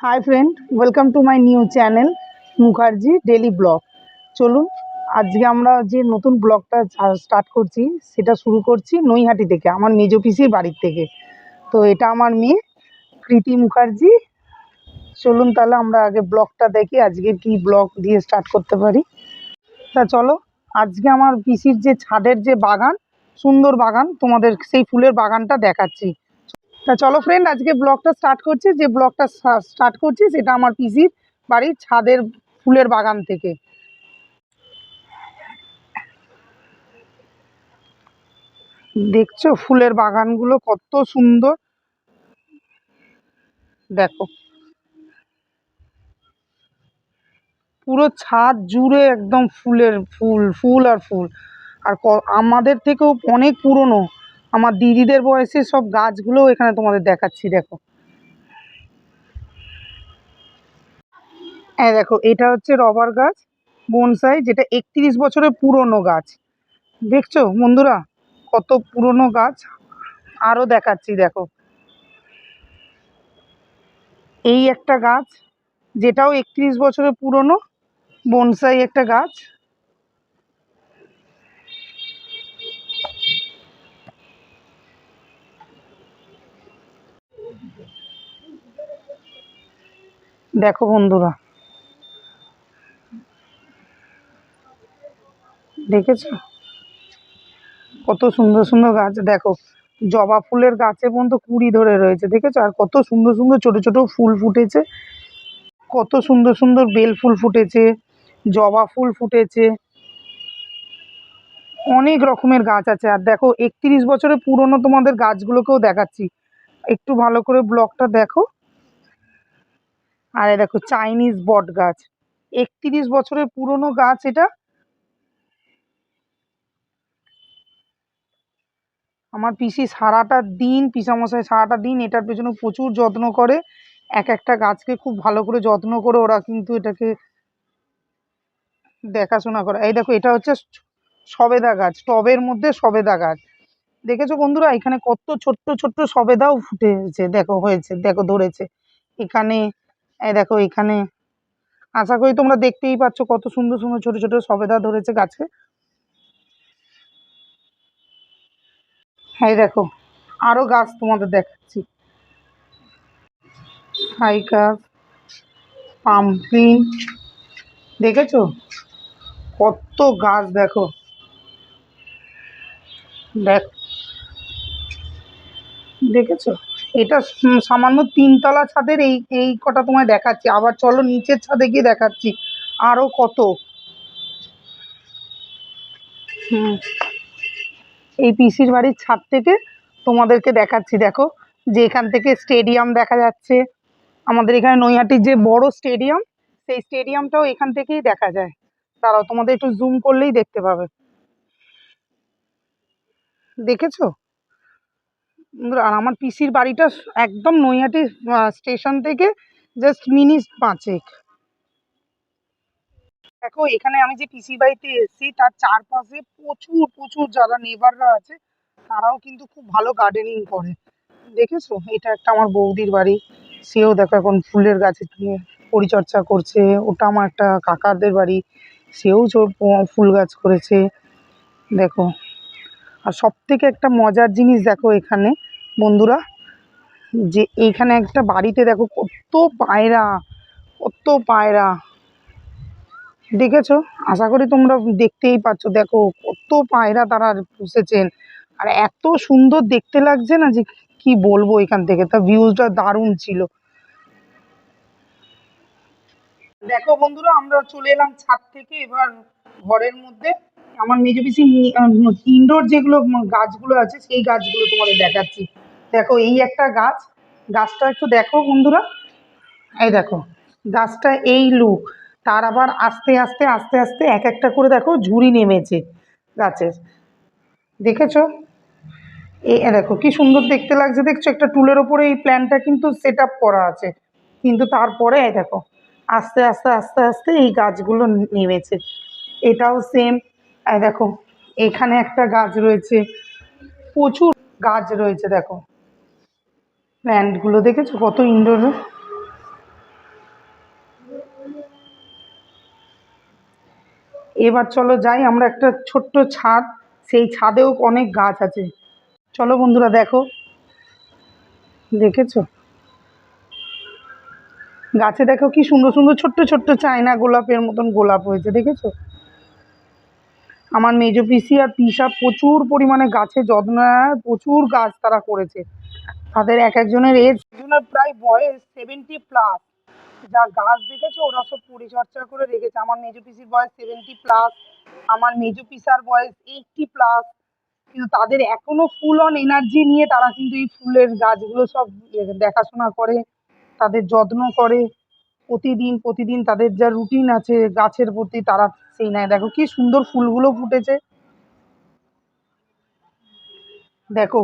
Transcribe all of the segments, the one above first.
Hi friend, welcome to my new channel Mukherjee daily blog. চলুন আজকে আমরা যে নতুন ব্লগটা স্টার্ট করছি সেটা শুরু করছি নৈহাটি থেকে, আমার মেজ পিসির বাড়ির থেকে। তো এটা আমার মেয়ে কৃতি মুখার্জি। চলুন তাহলে আমরা আগে ব্লগটা দেখি, আজকে কি ব্লগ দিয়ে স্টার্ট করতে পারি। তা চলো, আজকে আমার পিসির যে ছাদের যে বাগান, সুন্দর বাগান, তোমাদের সেই ফুলের বাগানটা দেখাচ্ছি। তা চলো ফ্রেন্ড, আজকে ব্লগটা স্টার্ট করছি। যে ব্লগটা স্টার্ট করছি সেটা আমার পিসির বাড়ির ছাদের ফুলের বাগান থেকে। দেখছো ফুলের বাগানগুলো কত সুন্দর, দেখো পুরো ছাদ জুড়ে একদম ফুলের ফুল, ফুল আর ফুল। আর আমাদের থেকেও অনেক পুরনো, আমার দিদিদের বয়সে সব গাছগুলো এখানে তোমাদের দেখাচ্ছি। দেখো, হ্যাঁ দেখো, এটা হচ্ছে রবার গাছ বনসাই, যেটা 31 বছরের পুরনো গাছ। দেখছো বন্ধুরা কত পুরনো গাছ। আরো দেখাচ্ছি, দেখো এই একটা গাছ, যেটাও 31 বছরের পুরনো বনসাই একটা গাছ। দেখো বন্ধুরা, দেখেছো কত সুন্দর সুন্দর গাছ। দেখো জবা ফুলের গাছে পর্যন্ত কুড়ি ধরে রয়েছে, দেখেছো? আর কত সুন্দর সুন্দর ছোট ছোট ফুল ফুটেছে, কত সুন্দর সুন্দর বেল ফুল ফুটেছে, জবা ফুল ফুটেছে, অনেক রকমের গাছ আছে। আর দেখো 31 বছরের পুরনো তোমাদের গাছগুলোকেও দেখাচ্ছি, একটু ভালো করে ব্লগটা দেখো। আর এই দেখো চাইনিজ বট গাছ, 31 বছরের পুরনো গাছ এটা। আমার পিসি সারাটা দিন, পিসামশাই সারাটা দিন এটার পেছনে প্রচুর যত্ন করে। এক একটা গাছকে খুব ভালো করে যত্ন করে ওরা কিন্তু এটাকে দেখাশোনা করে। এই দেখো এটা হচ্ছে সবেদা গাছ, টবের মধ্যে সবেদা গাছ। দেখেছো বন্ধুরা এখানে কত ছোট্ট ছোট্ট সবেদাও ফুটেছে, দেখো হয়েছে, দেখো ধরেছে এখানে। এই দেখো এখানে, আশা করি তোমরা দেখতেই পাচ্ছ কত সুন্দর সুন্দর ছোট ছোট সবেদা ধরেছে গাছে। হ্যাঁ দেখো আরো গাছ তোমাদের দেখাচ্ছি, হাইকাস, পামকিন, দেখেছো কত গাছ। দেখো দেখ, দেখেছো এটা সামান্য 3 তলা ছাদের এই এই কটা তোমায় দেখাচ্ছি। আবার চলো নিচের ছাদে গিয়ে দেখাচ্ছি আরো কত। হুম, এই পিসির বাড়ির ছাদ থেকে তোমাদেরকে দেখাচ্ছি। দেখো যে এখান থেকে স্টেডিয়াম দেখা যাচ্ছে, আমাদের এখানে নৈহাটির যে বড় স্টেডিয়াম, সেই স্টেডিয়ামটাও এখান থেকেই দেখা যায়। দাঁড়াও তোমাদের একটু জুম করলেই দেখতে পাবে। দেখেছো? আর আমার পিসির বাড়িটা একদম নৈহাটি স্টেশন থেকে জাস্ট মিনিট 5। দেখো এখানে আমি যে পিসির বাড়িতে এসেছি তার চারপাশে প্রচুর প্রচুর যারা নেবাররা আছে তারাও কিন্তু খুব ভালো গার্ডেনিং করে। দেখেছো এটা একটা আমার বৌদির বাড়ি, সেও দেখো এখন ফুলের গাছে নিয়ে পরিচর্যা করছে। ওটা আমার একটা কাকাদের বাড়ি, সেও ফুল গাছ করেছে। দেখো, আর সব থেকে একটা মজার জিনিস দেখো এখানে বন্ধুরা, যে এইখানে একটা বাড়িতে দেখো কত পায়রা, কত পায়রা। দেখেছো? আশা করি তোমরা দেখতেই পাচ্ছ, দেখো কত পায়রা তারা পুষেছেন। আর এত সুন্দর দেখতে লাগছে না যে কি বলবো, এখান থেকে তা ভিউজটা দারুণ ছিল। দেখো বন্ধুরা আমরা চলে এলাম ছাদ থেকে এবার ঘরের মধ্যে। আমার মেজো পিসি ইনডোর যেগুলো গাছগুলো আছে সেই গাছগুলো তোমাদের দেখাচ্ছি। দেখো এই একটা গাছ, গাছটা একটু দেখো বন্ধুরা। এই দেখো গাছটা এই লুক, তার আবার আস্তে আস্তে আস্তে আস্তে এক একটা করে দেখো ঝুড়ি নেমেছে গাছের। দেখেছো? এই দেখো কি সুন্দর দেখতে লাগছে, দেখছো একটা টুলের ওপরে এই প্ল্যানটা কিন্তু সেট আপ করা আছে, কিন্তু তারপরে এই দেখো আস্তে আস্তে আস্তে আস্তে এই গাছগুলো নেমেছে। এটাও সেম। এই দেখো এখানে একটা গাছ রয়েছে, প্রচুর গাছ রয়েছে। দেখো প্ল্যান্টগুলো দেখেছো কত ইনডোর। এবার চলো যাই, আমরা একটা ছোট্ট ছাদ, সেই ছাদেও অনেক গাছ আছে। চলো বন্ধুরা দেখো, দেখেছো গাছে দেখো কি সুন্দর সুন্দর ছোট্ট ছোট্ট চায়না গোলাপের মতন গোলাপ হয়েছে, দেখেছো? আমার মেজো পিসি আর পিসা প্রচুর পরিমাণে গাছে যত্ন নেয়, প্রচুর গাছ তারা করেছে। তাদের এক একজনের এজ, একজনের প্রায় বয়স 70+। যা গাছ দেখেছো ওরা সব পরিচর্যা করে রেখেছে। আমার মেজো পিসির বয়স 70+, আমার মেজো পিসার বয়স 80+। কিন্তু তাদের এখনো ফুল অন এনার্জি নিয়ে তারা কিন্তু এই ফুলের গাছগুলো সব দেখাশোনা করে, তাদের যত্ন করে। প্রতিদিন প্রতিদিন তাদের যা রুটিন আছে গাছের প্রতি, তারা সেই নেয়। দেখো কি সুন্দর ফুলগুলো ফুটেছে, দেখো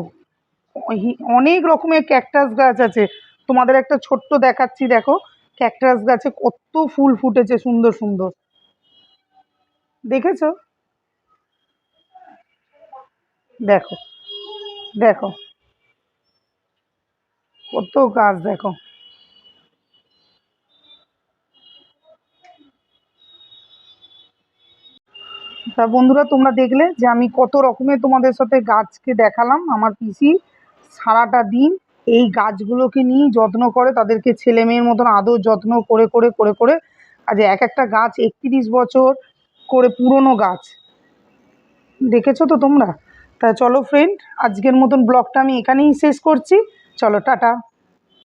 অনেক রকমের ক্যাকটাস গাছ আছে। তোমাদের একটা ছোট্ট দেখাচ্ছি, দেখো ক্যাকটাস গাছে কত ফুল ফুটেছে সুন্দর সুন্দর, দেখেছো? দেখো, দেখো কত গাছ, দেখো। তা বন্ধুরা তোমরা দেখলে যে আমি কত রকমের তোমাদের সাথে গাছকে দেখালাম। আমার পিসি সারাটা দিন এই গাছগুলোকে নিয়েই যত্ন করে, তাদেরকে ছেলে মেয়ের মতন আদর যত্ন করে করে করে করে আজ এক একটা গাছ 31 বছর করে পুরনো গাছ, দেখেছো তো তোমরা? তা চলো ফ্রেন্ড, আজকের মতন ব্লগটা আমি এখানেই শেষ করছি। চলো টাটা।